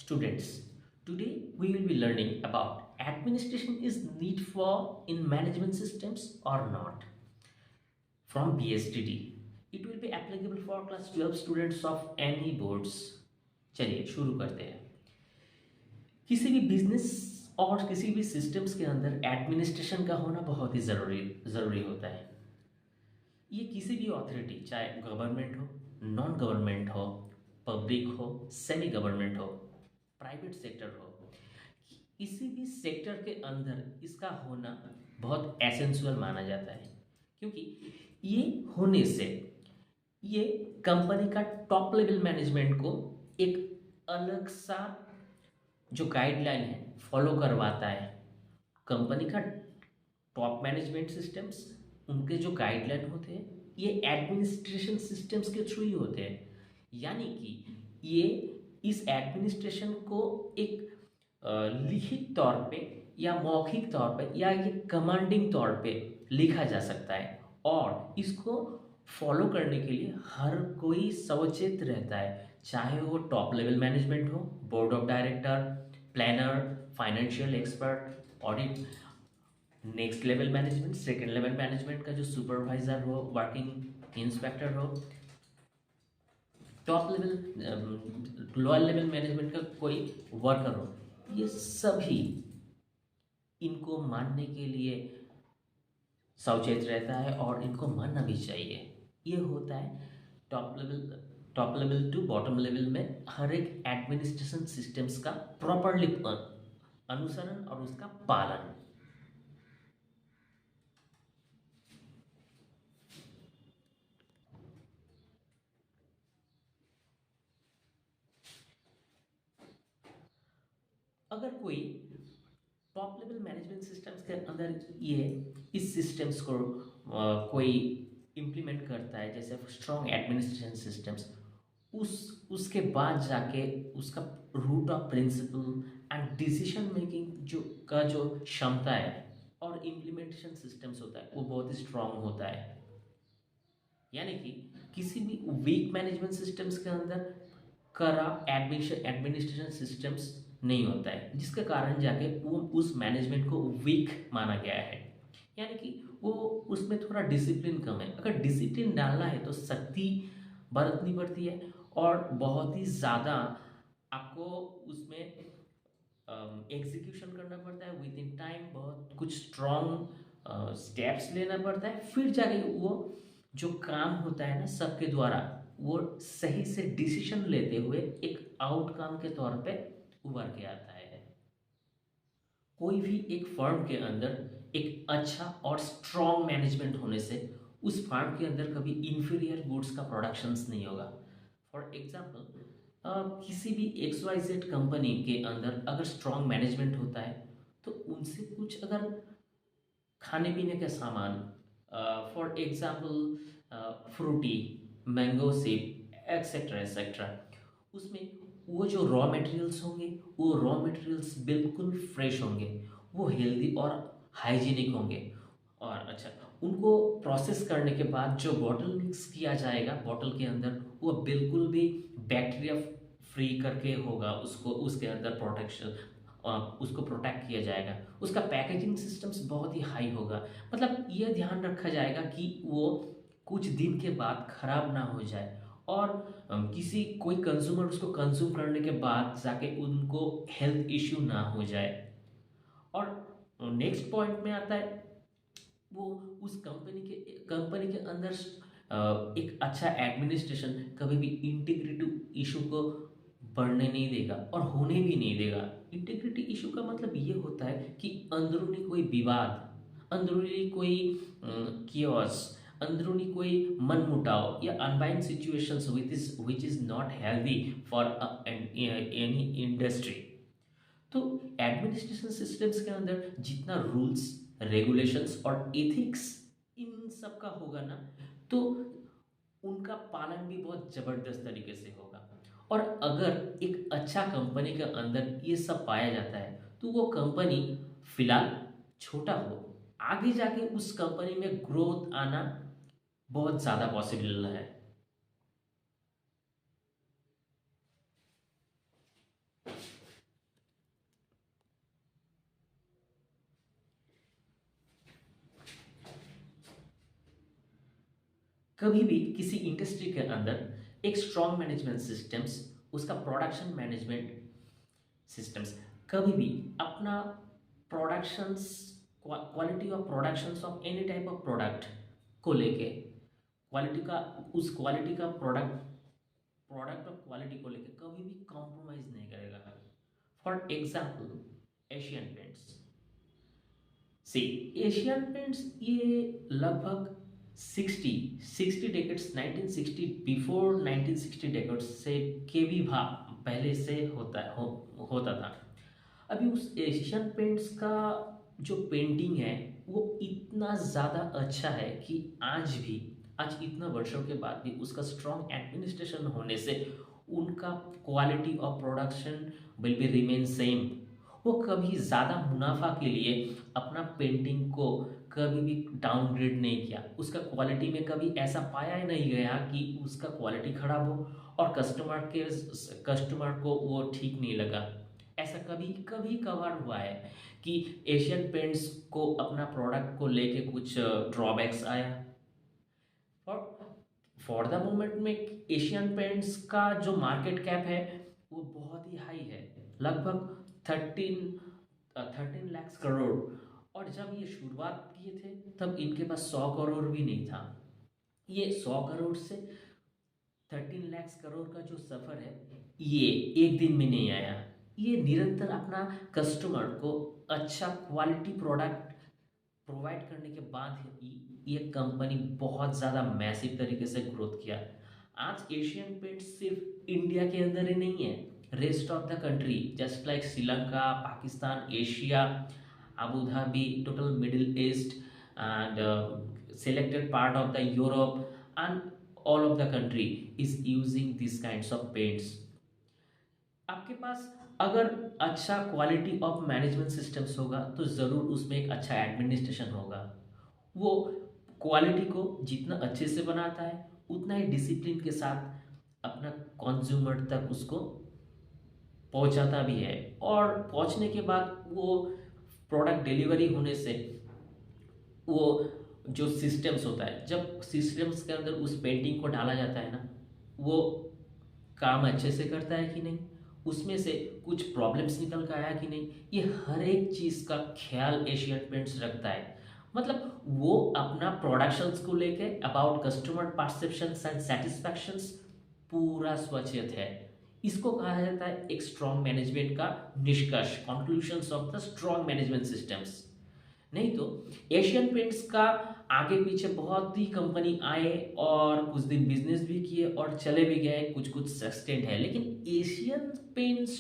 Students, today we will be learning about administration is need for in management systems or not from BSTD. It will be applicable for class 12 students of any boards. चलिए शुरू करते हैं। किसी भी business और किसी भी systems के अंदर एडमिनिस्ट्रेशन का होना बहुत ही ज़रूरी होता है। ये किसी भी अथॉरिटी, चाहे गवर्नमेंट हो, नॉन गवर्नमेंट हो, पब्लिक हो, सेमी गवर्नमेंट हो, प्राइवेट सेक्टर हो, किसी भी सेक्टर के अंदर इसका होना बहुत एसेंशियल माना जाता है, क्योंकि ये होने से ये कंपनी का टॉप लेवल मैनेजमेंट को एक अलग सा जो गाइडलाइन है फॉलो करवाता है। कंपनी का टॉप मैनेजमेंट सिस्टम्स, उनके जो गाइडलाइन होते हैं ये एडमिनिस्ट्रेशन सिस्टम्स के थ्रू ही होते हैं। यानी कि ये इस एडमिनिस्ट्रेशन को एक लिखित तौर पे या मौखिक तौर पे या ये कमांडिंग तौर पे लिखा जा सकता है, और इसको फॉलो करने के लिए हर कोई सचेत रहता है, चाहे वो टॉप लेवल मैनेजमेंट हो, board of director, planner, financial expert, audit, next level management, second level management का जो सुपरवाइजर हो, वर्किंग इंस्पेक्टर हो, top level lower level management का कोई वर्कर हो, ये सभी इनको मानने के लिए सचेत रहता है और इनको मानना भी चाहिए। ये होता है top level to bottom level में हर एक एडमिनिस्ट्रेशन सिस्टम्स का प्रॉपरली अनुसरण और उसका पालन। अगर कोई टॉप लेवल मैनेजमेंट सिस्टम्स के अंदर ये इस सिस्टम्स को कोई इम्प्लीमेंट करता है, जैसे स्ट्रॉन्ग एडमिनिस्ट्रेशन सिस्टम्स, उसके बाद जाके उसका root of principle and decision making जो क्षमता है और इम्प्लीमेंटेशन सिस्टम्स होता है वो बहुत ही स्ट्रांग होता है। यानी कि किसी भी वीक मैनेजमेंट सिस्टम्स के अंदर करा एडमिनिस्ट्रेशन सिस्टम्स नहीं होता है, जिसके कारण जाके वो उस मैनेजमेंट को वीक माना गया है। यानी कि वो उसमें थोड़ा डिसिप्लिन कम है। अगर डिसिप्लिन डालना है तो सख्ती बरतनी पड़ती है और बहुत ही ज़्यादा आपको उसमें एग्जीक्यूशन करना पड़ता है विद इन टाइम, बहुत कुछ स्ट्रॉन्ग स्टेप्स लेना पड़ता है, फिर जाके वो जो काम होता है ना सबके द्वारा वो सही से डिसीजन लेते हुए एक आउटकम के तौर पे उभर के आता है। कोई भी एक फर्म के अंदर एक अच्छा और स्ट्रॉन्ग मैनेजमेंट होने से उस फर्म के अंदर कभी इंफीरियर गुड्स का प्रोडक्शंस नहीं होगा। फॉर एग्जांपल, किसी भी XYZ कंपनी के अंदर अगर स्ट्रॉन्ग मैनेजमेंट होता है तो उनसे कुछ अगर खाने पीने के सामान, फॉर एग्जांपल फ्रूटी, मैंगो सेब, एक्सेट्रा एक्सेट्रा, उसमें वो जो रॉ मटेरियल्स होंगे वो रॉ मटेरियल्स बिल्कुल फ्रेश होंगे, वो हेल्दी और हाइजीनिक होंगे, और अच्छा उनको प्रोसेस करने के बाद जो बॉटल मिक्स किया जाएगा बॉटल के अंदर वो बिल्कुल भी बैक्टीरिया फ्री करके होगा, उसको उसके अंदर प्रोटेक्शन उसको प्रोटेक्ट किया जाएगा, उसका पैकेजिंग सिस्टम्स बहुत ही हाई होगा। मतलब ये ध्यान रखा जाएगा कि वो कुछ दिन के बाद खराब ना हो जाए, और किसी कोई कंज्यूमर उसको कंज्यूम करने के बाद जाके उनको हेल्थ इश्यू ना हो जाए। और नेक्स्ट पॉइंट में आता है वो उस कंपनी के अंदर एक अच्छा एडमिनिस्ट्रेशन कभी भी इंटीग्रिटी इशू को बढ़ने नहीं देगा और होने भी नहीं देगा। इंटीग्रिटी इशू का मतलब ये होता है कि अंदरूनी कोई विवाद, अंदरूनी कोई कियोस, अंदरूनी कोई मनमुटाव या unbind situations which is not healthy for any industry. तो एडमिनिस्ट्रेशन सिस्टम्स के अंदर जितना रूल्स, रेगुलेशंस और एथिक्स इन सब का होगा ना, तो उनका पालन भी बहुत ज़बरदस्त तरीके से होगा। और अगर एक अच्छा कंपनी के अंदर ये सब पाया जाता है तो वो कंपनी फिलहाल छोटा हो, आगे जाके उस कंपनी में ग्रोथ आना बहुत ज़्यादा पॉसिबल है। कभी भी किसी इंडस्ट्री के अंदर एक स्ट्रॉन्ग मैनेजमेंट सिस्टम्स, उसका प्रोडक्शन मैनेजमेंट सिस्टम्स कभी भी अपना productions, quality of productions of any type of product को लेके, क्वालिटी का, उस क्वालिटी का प्रोडक्ट प्रोडक्ट ऑफ क्वालिटी को लेके कभी भी कॉम्प्रोमाइज़ नहीं करेगा। For example Asian Paints. See, Asian Paints ये लगभग 60 डेकेड्स, 1960 बिफोर 1960 डेकेड्स से के भी पहले से होता था। अभी उस एशियन पेंट्स का जो पेंटिंग है वो इतना ज़्यादा अच्छा है कि आज इतना वर्षों के बाद भी उसका स्ट्रॉन्ग एडमिनिस्ट्रेशन होने से उनका quality of production will be remain same. वो कभी ज़्यादा मुनाफा के लिए अपना पेंटिंग को कभी भी डाउनग्रेड नहीं किया। उसका क्वालिटी में कभी ऐसा पाया ही नहीं गया कि उसका क्वालिटी खराब हो और कस्टमर को वो ठीक नहीं लगा। ऐसा कभी कभी कभार हुआ है कि एशियन पेंट्स को अपना प्रोडक्ट को लेके कुछ ड्रॉबैक्स आया। फॉर द मोमेंट में एशियन पेंट्स का जो मार्केट कैप है वो बहुत ही हाई है, लगभग 13 लाख करोड़। और जब ये शुरुआत किए थे तब इनके पास 100 करोड़ भी नहीं था। ये 100 करोड़ से 13 लाख करोड़ का जो सफ़र है ये एक दिन में नहीं आया। ये निरंतर अपना कस्टमर को अच्छा क्वालिटी प्रोडक्ट प्रोवाइड करने के बाद ये कंपनी बहुत ज़्यादा मैसिव तरीके से ग्रोथ किया। आज एशियन पेंट सिर्फ इंडिया के अंदर ही नहीं है, rest of the country just like Sri Lanka, Pakistan, Asia, Abu Dhabi, total Middle East, and selected part of the Europe, and all of the country is using these kinds of paints. आपके पास अगर अच्छा quality of management systems होगा तो ज़रूर उसमें एक अच्छा administration होगा। वो क्वालिटी को जितना अच्छे से बनाता है उतना ही डिसिप्लिन के साथ अपना कंज्यूमर तक उसको पहुंचाता भी है। और पहुंचने के बाद वो प्रोडक्ट डिलीवरी होने से वो जो सिस्टम्स होता है, जब सिस्टम्स के अंदर उस पेंटिंग को डाला जाता है ना, वो काम अच्छे से करता है कि नहीं, उसमें से कुछ प्रॉब्लम्स निकल कर आया कि नहीं, ये हर एक चीज़ का ख्याल एशियन पेंट्स रखता है। मतलब वो अपना प्रोडक्शंस को लेके अबाउट कस्टमर परसेप्शंस एंड सेटिस्फैक्शंस पूरा सचेत है। इसको कहा जाता है एक स्ट्रॉन्ग मैनेजमेंट का निष्कर्ष, conclusions of the strong management systems. नहीं तो एशियन पेंट्स का आगे पीछे बहुत ही कंपनी आए और कुछ दिन बिजनेस भी किए और चले भी गए, कुछ कुछ सस्टेंड है, लेकिन एशियन पेंट्स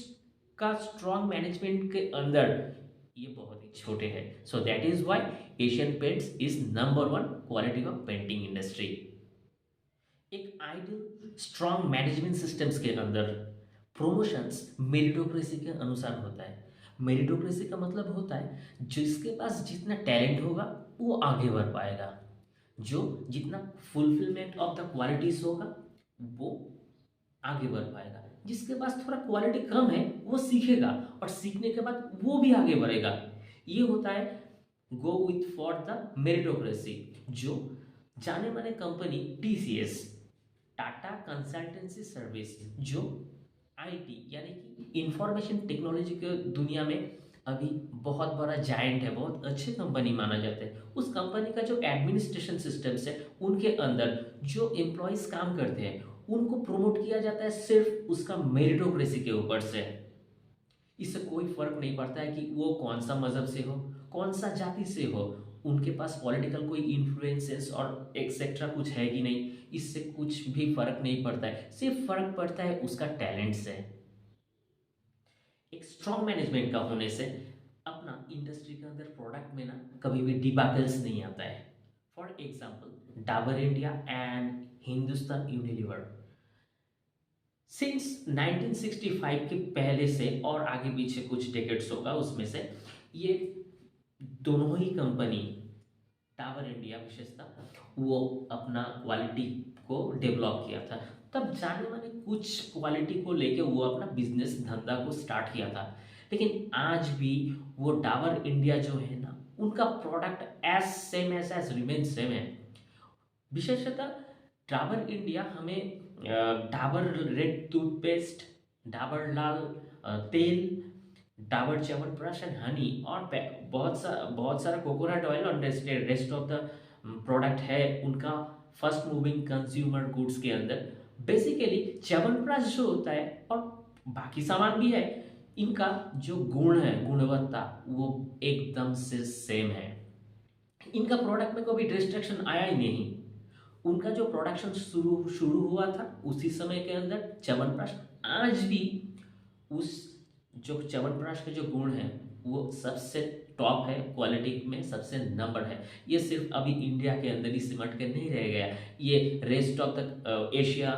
का स्ट्रॉन्ग मैनेजमेंट के अंदर ये बहुत ही छोटे हैं। So that is why Asian paints is number 1 quality of painting industry. एक आइडियल स्ट्रॉन्ग मैनेजमेंट सिस्टम्स के अंदर प्रमोशंस मेरिटोक्रेसी के अनुसार होता है। मेरिटोक्रेसी का मतलब होता है जिसके पास जितना टैलेंट होगा वो आगे बढ़ पाएगा, जो जितना फुलफिलमेंट ऑफ द क्वालिटीज होगा वो आगे बढ़ पाएगा, जिसके पास थोड़ा क्वालिटी कम है वो सीखेगा और सीखने के बाद वो भी आगे बढ़ेगा। ये होता है go with for the meritocracy. जो जाने माने company TCS, Tata consultancy service, जो IT यानी कि इंफॉर्मेशन टेक्नोलॉजी के दुनिया में अभी बहुत बड़ा जायंट है, बहुत अच्छे कंपनी माना जाता है। उस कंपनी का जो एडमिनिस्ट्रेशन सिस्टम्स है उनके अंदर जो एम्प्लॉयज काम करते हैं उनको प्रमोट किया जाता है सिर्फ उसका मेरिटोक्रेसी के ऊपर से। इससे कोई फर्क नहीं पड़ता है कि वो कौन सा मजहब से हो, कौन सा जाति से हो, उनके पास पॉलिटिकल कोई इन्फ्लुएंसेस और एक्सेट्रा कुछ है कि नहीं, इससे कुछ भी फर्क नहीं पड़ता है। सिर्फ फर्क पड़ता है उसका टैलेंट से। एक स्ट्रॉन्ग मैनेजमेंट का होने से अपना इंडस्ट्री के अंदर प्रोडक्ट में ना कभी भी डिबैकल्स नहीं आता है। For example Dabur India and Hindustan Unilever since 1965 के पहले से और आगे पीछे कुछ डेकेड्स होगा, उसमें से ये दोनों ही कंपनी, टावर इंडिया विशेषतः, वो अपना क्वालिटी को डेवलप किया था। तब जाने माने कुछ क्वालिटी को लेके वो अपना बिजनेस धंधा को स्टार्ट किया था। लेकिन आज भी वो डाबर इंडिया जो है ना, उनका product as same as remain same है। विशेषतः डाबर इंडिया हमें डाबर रेड टूथपेस्ट, डाबर लाल तेल, डाबर च्यवनप्राश एंड हनी और बहुत सारा कोकोनट ऑयल और रेस्ट ऑफ द प्रोडक्ट है उनका फर्स्ट मूविंग कंज्यूमर गुड्स के अंदर। बेसिकली च्यवनप्राश जो होता है और बाकी सामान भी है, इनका जो गुण है, गुणवत्ता, वो एकदम से सेम है। इनका प्रोडक्ट में कभी डिस्ट्रक्शन आया ही नहीं। उनका जो प्रोडक्शन शुरू शुरू हुआ था उसी समय के अंदर च्यवनप्राश आज भी उस जो च्यवनप्राश के जो गुण हैं वो सबसे टॉप है, क्वालिटी में सबसे नंबर है। ये सिर्फ अभी इंडिया के अंदर ही सिमट के नहीं रह गया, ये रेस्ट ऑफ द एशिया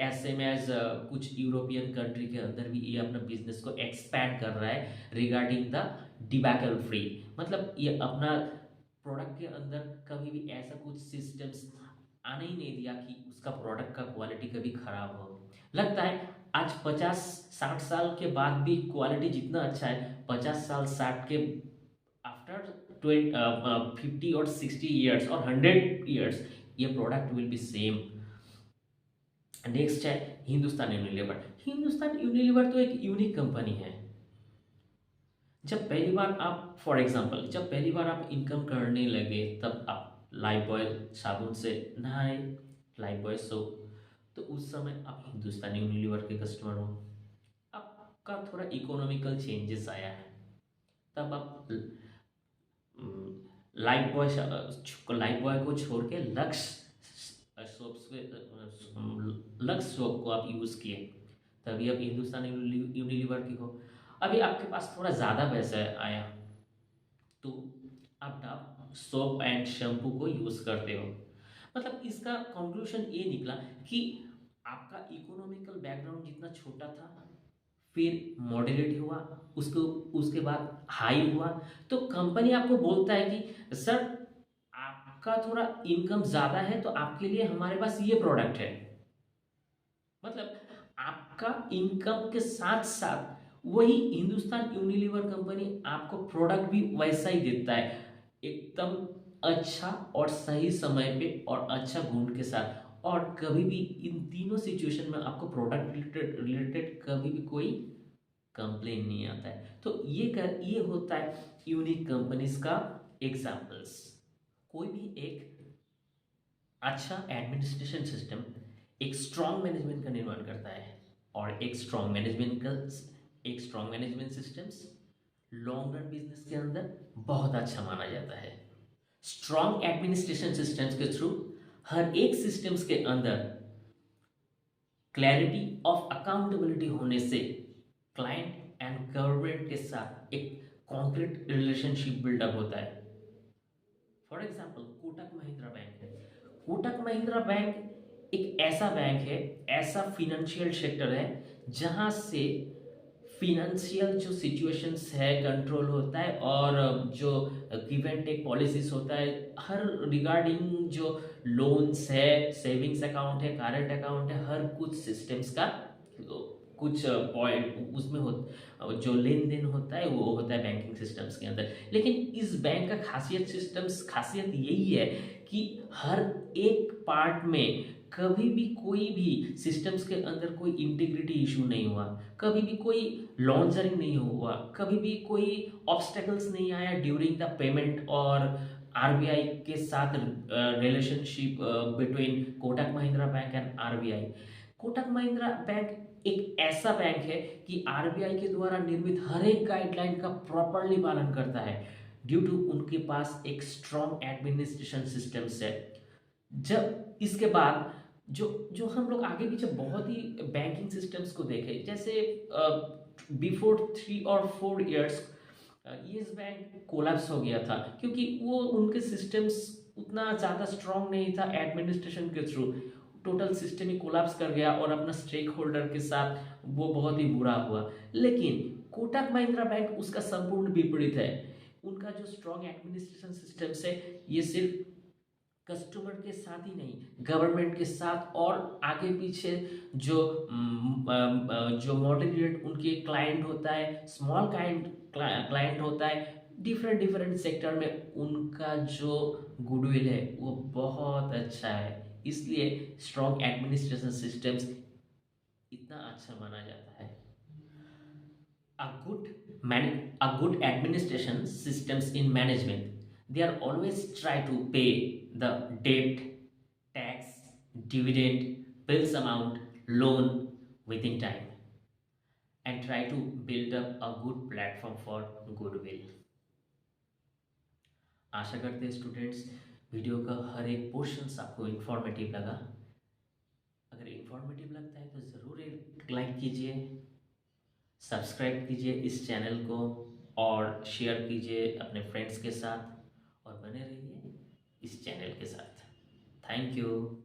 ऐसे में एज कुछ यूरोपियन कंट्री के अंदर भी ये अपना बिजनेस को एक्सपैंड कर रहा है रिगार्डिंग द डिबैकल फ्री। मतलब ये अपना प्रोडक्ट के अंदर कभी भी ऐसा कुछ सिस्टम्स आने ही नहीं दिया कि उसका प्रोडक्ट का क्वालिटी कभी खराब हो। लगता है आज 50-60 साल के बाद भी क्वालिटी जितना अच्छा है, 50 साल 60 के आफ्टर 50 और 60 ईयर्स और 100 ईयर्स ये product will be same. Next है हिंदुस्तान यूनिलीवर। हिंदुस्तान यूनिलीवर तो एक यूनिक कंपनी है। जब पहली बार आप फॉर एग्जांपल जब पहली बार आप इनकम करने लगे तब आप लाइफ बॉय साबुन से नहाए, लाइफ बॉय सोप, तो उस समय आप हिंदुस्तान यूनिलीवर के कस्टमर हो। आपका थोड़ा इकोनॉमिकल चेंजेस आया है, तब आप लाइफ बॉय को छोड़ के लक्स सोप को आप यूज़ किए, तभी अब हिंदुस्तान यूनिलीवर की हो। अभी आपके पास थोड़ा ज़्यादा पैसा आया तो आप डव सोप एंड शैम्पू को यूज़ करते हो। मतलब इसका कंक्लूजन ये निकला कि आपका इकोनॉमिकल बैकग्राउंड जितना छोटा था, फिर मॉडरेट हुआ, उसको उसके बाद हाई हुआ, तो कंपनी आपको बोलता है कि सर आपका थोड़ा इनकम ज़्यादा है तो आपके लिए हमारे पास ये प्रोडक्ट है। मतलब आपका इनकम के साथ साथ वही हिंदुस्तान यूनिलीवर कंपनी आपको प्रोडक्ट भी वैसा ही देता है, एकदम अच्छा और सही समय पे और अच्छा गुण के साथ। और कभी भी इन तीनों सिचुएशन में आपको प्रोडक्ट रिलेटेड कभी भी कोई कंप्लेन नहीं आता है। तो ये होता है यूनिक कंपनीज का एग्जांपल्स। कोई भी एक अच्छा एडमिनिस्ट्रेशन सिस्टम एक स्ट्रॉन्ग मैनेजमेंट का निर्माण करता है, और एक strong management systems long run business के अंदर बहुत अच्छा माना जाता है। स्ट्रॉन्ग एडमिनिस्ट्रेशन सिस्टम्स के थ्रू हर एक सिस्टम्स के अंदर क्लैरिटी ऑफ अकाउंटेबिलिटी होने से क्लाइंट एंड गवर्नमेंट के साथ एक कॉन्क्रीट रिलेशनशिप बिल्डअप होता है। For example Kotak Mahindra bank है। कोटक महिंद्रा बैंक एक ऐसा बैंक है, ऐसा फिनेंशियल सेक्टर है जहां से फिनेंशियल जो सिचुएशंस है कंट्रोल होता है, और जो गिव एंड टेक पॉलिसीज होता है हर रिगार्डिंग जो लोन्स है, सेविंग्स अकाउंट है, करंट अकाउंट है, हर कुछ सिस्टम्स का कुछ पॉइंट उसमें जो लेन देन होता है वो होता है बैंकिंग सिस्टम्स के अंदर। लेकिन इस बैंक का खासियत यही है कि हर एक पार्ट में कभी भी कोई भी सिस्टम्स के अंदर कोई इंटीग्रिटी इशू नहीं हुआ, कभी भी कोई लॉन्जरिंग नहीं हुआ, कभी भी कोई ऑब्स्टेकल्स नहीं आया ड्यूरिंग द पेमेंट और आरबीआई के साथ relationship between Kotak Mahindra bank and RBI. Kotak Mahindra bank एक ऐसा बैंक है कि आरबीआई के द्वारा निर्मित हर एक गाइडलाइन का प्रॉपरली पालन करता है, ड्यू टू उनके पास एक स्ट्रॉन्ग एडमिनिस्ट्रेशन सिस्टम्स है। जब इसके बाद जो जो हम लोग आगे पीछे बहुत ही बैंकिंग सिस्टम्स को देखें, जैसे बिफोर 3 और 4 ईयर्स येस बैंक कोलैप्स हो गया था, क्योंकि वो उनके सिस्टम्स उतना ज़्यादा स्ट्रॉन्ग नहीं था एडमिनिस्ट्रेशन के थ्रू। टोटल सिस्टम ही कोलैप्स कर गया और अपना स्टेक होल्डर के साथ वो बहुत ही बुरा हुआ। लेकिन कोटक महिंद्रा बैंक उसका संपूर्ण विपरीत है। उनका जो स्ट्रॉन्ग एडमिनिस्ट्रेशन सिस्टम्स है ये सिर्फ कस्टमर के साथ ही नहीं, गवर्नमेंट के साथ और आगे पीछे जो जो मॉडरेट उनके क्लाइंट होता है, स्मॉल क्लाइंट होता है, डिफरेंट सेक्टर में उनका जो गुडविल है वो बहुत अच्छा है। इसलिए स्ट्रॉन्ग एडमिनिस्ट्रेशन सिस्टम्स इतना अच्छा माना जाता है। A good a good administration systems in management, they are always try to pay the debt, tax, dividend, bills amount, loan within time, and try to build up a good platform for goodwill. आशा करते हैं students video का हर एक portion आपको informative लगा। अगर informative लगता है तो ज़रूर एक लाइक कीजिए, सब्सक्राइब कीजिए इस चैनल को और शेयर कीजिए अपने फ्रेंड्स के साथ और बने रहिए इस चैनल के साथ। Thank you.